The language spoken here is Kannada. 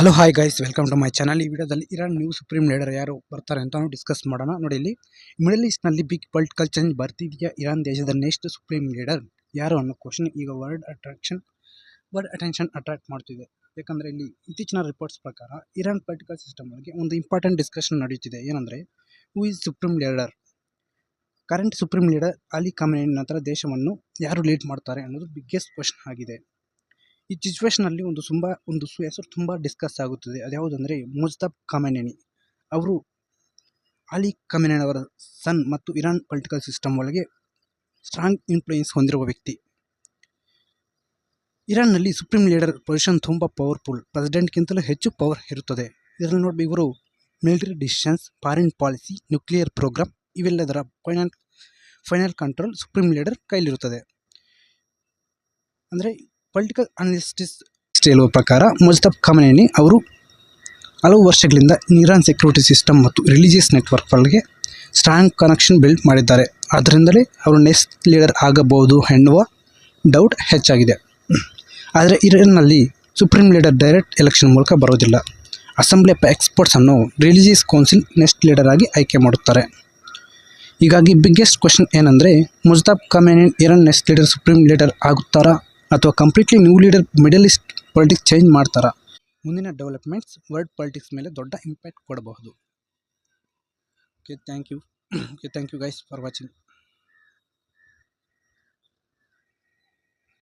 Hello hi guys, welcome to my channel. ಈ ವಿಡಿಯೋದಲ್ಲಿ ಇರಾನ್ ನ್ಯೂ ಸುಪ್ರೀಂ ಲೀಡರ್ ಯಾರು ಬರ್ತಾರೆ ಅಂತ ನಾವು ಡಿಸ್ಕಸ್ ಮಾಡೋಣ. ನೋಡಿ, ಇಲ್ಲಿ ಮಿಡಲ್ ಈಸ್ಟ್ನಲ್ಲಿ ಬಿಗ್ ಪೊಲಿಟಿಕಲ್ ಚೇಂಜ್ ಬರ್ತಿದೆಯಾ? ಇರಾನ್ ದೇಶದ ನೆಕ್ಸ್ಟ್ ಸುಪ್ರೀಂ ಲೀಡರ್ ಯಾರು ಅನ್ನೋ ಕ್ವಶನ್ ಈಗ ವರ್ಡ್ ಅಟೆನ್ಷನ್ ಅಟ್ರಾಕ್ಟ್ ಮಾಡ್ತಿದೆ. ಯಾಕಂದರೆ ಇಲ್ಲಿ ಇತ್ತೀಚಿನ ರಿಪೋರ್ಟ್ಸ್ ಪ್ರಕಾರ ಇರಾನ್ ಪೊಲಿಟಿಕಲ್ ಸಿಸ್ಟಮ್ ಒಳಗೆ ಒಂದು ಇಂಪಾರ್ಟೆಂಟ್ ಡಿಸ್ಕಷನ್ ನಡೆಯುತ್ತಿದೆ. ಏನಂದರೆ, who is supreme leader? Current supreme leader Ali Khamenei ನಂತರ ದೇಶವನ್ನು ಯಾರು ಲೀಡ್ ಮಾಡ್ತಾರೆ ಅನ್ನೋದು ಬಿಗ್ಗೆಸ್ಟ್ ಕ್ವಶನ್ ಆಗಿದೆ. ಈ ಸಿಚುವೇಷನಲ್ಲಿ ಒಂದು ಹೆಸರು ತುಂಬ ಡಿಸ್ಕಸ್ ಆಗುತ್ತದೆ. ಅದ್ಯಾವುದಂದರೆ ಮುಜ್ತಬಾ ಖಮೇನಿ. ಅವರು ಅಲಿ ಖಮೇನಿ ಅವರ ಸನ್ ಮತ್ತು ಇರಾನ್ ಪೊಲಿಟಿಕಲ್ ಸಿಸ್ಟಮ್ ಒಳಗೆ ಸ್ಟ್ರಾಂಗ್ ಇನ್ಫ್ಲೂಯೆನ್ಸ್ ಹೊಂದಿರುವ ವ್ಯಕ್ತಿ. ಇರಾನ್ನಲ್ಲಿ ಸುಪ್ರೀಂ ಲೀಡರ್ ಪೊಸಿಷನ್ ತುಂಬ ಪವರ್ಫುಲ್, ಪ್ರೆಸಿಡೆಂಟ್ಗಿಂತಲೂ ಹೆಚ್ಚು ಪವರ್ ಇರುತ್ತದೆ. ಇದರಲ್ಲಿ ನೋಡಿ, ಇವರು military decisions, foreign policy, nuclear program ಇವೆಲ್ಲದರ ಫೈನಲ್ ಕಂಟ್ರೋಲ್ ಸುಪ್ರೀಂ ಲೀಡರ್ ಕೈಲಿರುತ್ತದೆ. ಅಂದರೆ ಪೊಲಿಟಿಕಲ್ ಅನಾಲಿಸ್ಟಿಸ್ ಹೇಳುವ ಪ್ರಕಾರ ಮುಜ್ತಬಾ ಖಮೇನಿ ಅವರು ಹಲವು ವರ್ಷಗಳಿಂದ ಇರಾನ್ ಸೆಕ್ಯೂರಿಟಿ ಸಿಸ್ಟಮ್ ಮತ್ತು ರಿಲಿಜಿಯಸ್ ನೆಟ್ವರ್ಕ್ ಒಳಗೆ ಸ್ಟ್ರಾಂಗ್ ಕನೆಕ್ಷನ್ ಬಿಲ್ಡ್ ಮಾಡಿದ್ದಾರೆ. ಆದ್ದರಿಂದಲೇ ಅವರು ನೆಕ್ಸ್ಟ್ ಲೀಡರ್ ಆಗಬಹುದು ಎನ್ನುವ ಡೌಟ್ ಹೆಚ್ಚಾಗಿದೆ. ಆದರೆ ಇರಾನ್ನಲ್ಲಿ ಸುಪ್ರೀಂ ಲೀಡರ್ ಡೈರೆಕ್ಟ್ ಎಲೆಕ್ಷನ್ ಮೂಲಕ ಬರೋದಿಲ್ಲ. ಅಸೆಂಬ್ಲಿ ಆಫ್ ಎಕ್ಸ್ಪರ್ಟ್ಸ್ ಅನ್ನು ರಿಲಿಜಿಯಸ್ ಕೌನ್ಸಿಲ್ ನೆಕ್ಸ್ಟ್ ಲೀಡರ್ ಆಗಿ ಆಯ್ಕೆ ಮಾಡುತ್ತಾರೆ. ಹೀಗಾಗಿ ಬಿಗ್ಗೆಸ್ಟ್ ಕ್ವಶನ್ ಏನಂದರೆ, Mojtaba Khamenei Iran next leader supreme leader ಆಗುತ್ತಾರಾ ಅಥವಾ completely new leader Middle East politics change ಮಾಡ್ತಾರಾ? ಮುಂದಿನ ಡೆವಲಪ್ಮೆಂಟ್ಸ್ ವರ್ಲ್ಡ್ ಪೊಲಿಟಿಕ್ಸ್ ಮೇಲೆ ದೊಡ್ಡ ಇಂಪ್ಯಾಕ್ಟ್ ಕೊಡಬಹುದು. Thank you guys for watching.